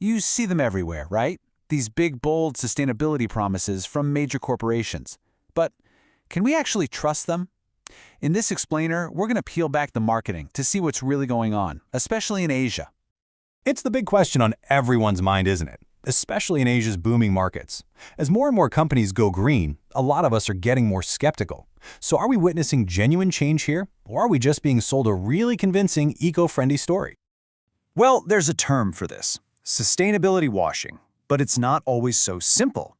You see them everywhere, right? These big, bold sustainability promises from major corporations. But can we actually trust them? In this explainer, we're going to peel back the marketing to see what's really going on, especially in Asia. It's the big question on everyone's mind, isn't it? Especially in Asia's booming markets. As more and more companies go green, a lot of us are getting more skeptical. So are we witnessing genuine change here, or are we just being sold a really convincing eco-friendly story? Well, there's a term for this, sustainability washing, but it's not always so simple.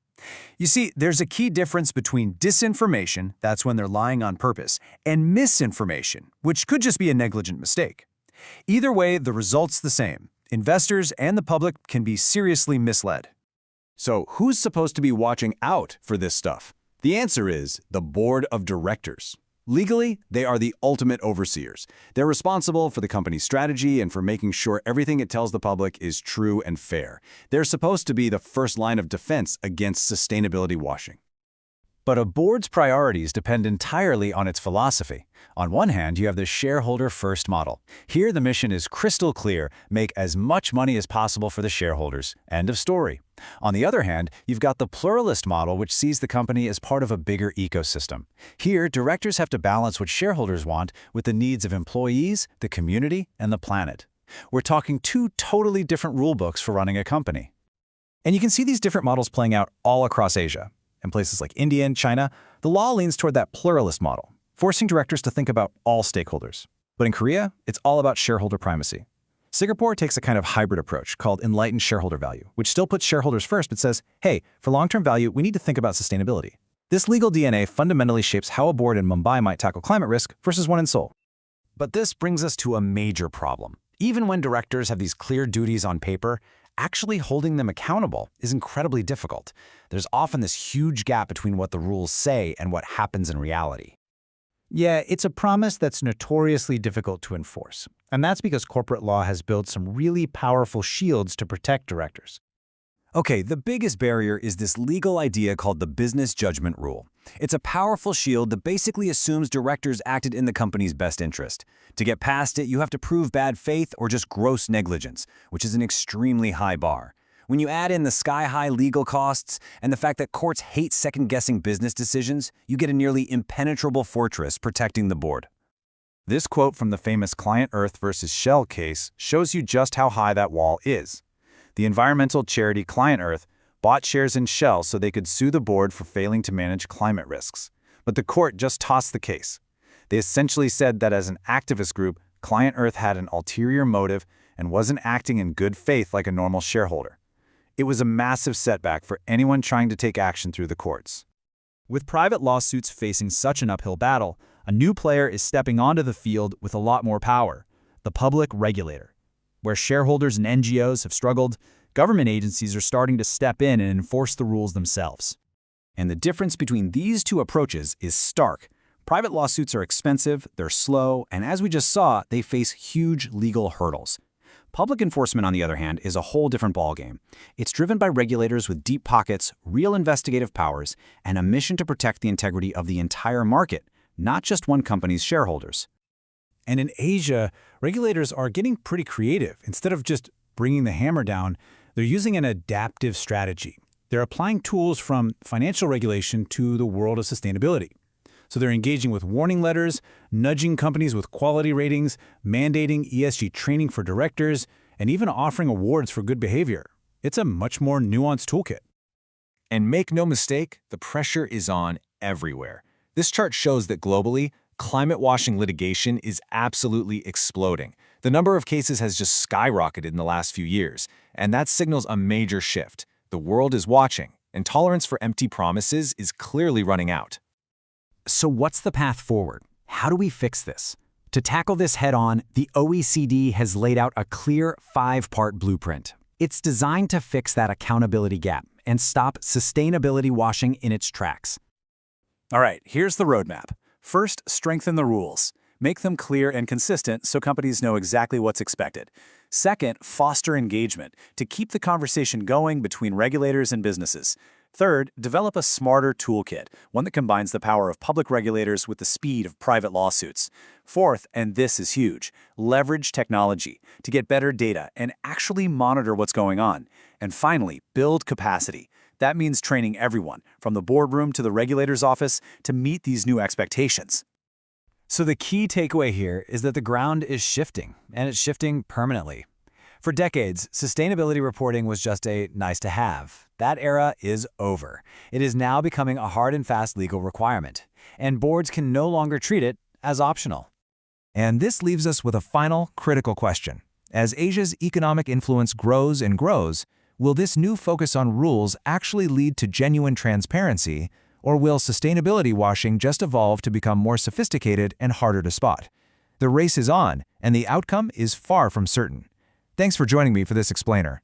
You see, there's a key difference between disinformation, that's when they're lying on purpose, and misinformation, which could just be a negligent mistake. Either way, the result's the same. Investors and the public can be seriously misled. So who's supposed to be watching out for this stuff? The answer is the board of directors. Legally, they are the ultimate overseers. They're responsible for the company's strategy and for making sure everything it tells the public is true and fair. They're supposed to be the first line of defense against sustainability washing. But a board's priorities depend entirely on its philosophy. On one hand, you have the shareholder-first model. Here, the mission is crystal clear: make as much money as possible for the shareholders. End of story. On the other hand, you've got the pluralist model, which sees the company as part of a bigger ecosystem. Here, directors have to balance what shareholders want with the needs of employees, the community, and the planet. We're talking two totally different rulebooks for running a company. And you can see these different models playing out all across Asia. In places like India and China, the law leans toward that pluralist model, forcing directors to think about all stakeholders. But in Korea, it's all about shareholder primacy. Singapore takes a kind of hybrid approach called enlightened shareholder value, which still puts shareholders first but says, hey, for long-term value, we need to think about sustainability. This legal DNA fundamentally shapes how a board in Mumbai might tackle climate risk versus one in Seoul. But this brings us to a major problem. Even when directors have these clear duties on paper, actually holding them accountable is incredibly difficult. There's often this huge gap between what the rules say and what happens in reality. Yeah, it's a promise that's notoriously difficult to enforce. And that's because corporate law has built some really powerful shields to protect directors. Okay, the biggest barrier is this legal idea called the business judgment rule. It's a powerful shield that basically assumes directors acted in the company's best interest. To get past it, you have to prove bad faith or just gross negligence, which is an extremely high bar. When you add in the sky-high legal costs and the fact that courts hate second-guessing business decisions, you get a nearly impenetrable fortress protecting the board. This quote from the famous Client Earth versus Shell case shows you just how high that wall is. The environmental charity Client Earth bought shares in Shell so they could sue the board for failing to manage climate risks. But the court just tossed the case. They essentially said that as an activist group, Client Earth had an ulterior motive and wasn't acting in good faith like a normal shareholder. It was a massive setback for anyone trying to take action through the courts. With private lawsuits facing such an uphill battle, a new player is stepping onto the field with a lot more power: the public regulator. Where shareholders and NGOs have struggled, government agencies are starting to step in and enforce the rules themselves. And the difference between these two approaches is stark. Private lawsuits are expensive, they're slow, and as we just saw, they face huge legal hurdles. Public enforcement, on the other hand, is a whole different ballgame. It's driven by regulators with deep pockets, real investigative powers, and a mission to protect the integrity of the entire market, not just one company's shareholders. And in Asia, regulators are getting pretty creative. Instead of just bringing the hammer down, they're using an adaptive strategy. They're applying tools from financial regulation to the world of sustainability. So they're engaging with warning letters, nudging companies with quality ratings, mandating ESG training for directors, and even offering awards for good behavior. It's a much more nuanced toolkit. And make no mistake, the pressure is on everywhere. This chart shows that globally, climate washing litigation is absolutely exploding. The number of cases has just skyrocketed in the last few years, and that signals a major shift. The world is watching, and tolerance for empty promises is clearly running out. So what's the path forward? How do we fix this? To tackle this head-on, the OECD has laid out a clear 5-part blueprint. It's designed to fix that accountability gap and stop sustainability washing in its tracks. All right, here's the roadmap. First, strengthen the rules. Make them clear and consistent so companies know exactly what's expected. Second, foster engagement to keep the conversation going between regulators and businesses. Third, develop a smarter toolkit, one that combines the power of public regulators with the speed of private lawsuits. Fourth, and this is huge, leverage technology to get better data and actually monitor what's going on. And finally, build capacity. That means training everyone, from the boardroom to the regulator's office, to meet these new expectations. So the key takeaway here is that the ground is shifting, and it's shifting permanently. For decades, sustainability reporting was just a nice-to-have. That era is over. It is now becoming a hard and fast legal requirement, and boards can no longer treat it as optional. And this leaves us with a final, critical question. As Asia's economic influence grows and grows, will this new focus on rules actually lead to genuine transparency, or will sustainability washing just evolve to become more sophisticated and harder to spot? The race is on, and the outcome is far from certain. Thanks for joining me for this explainer.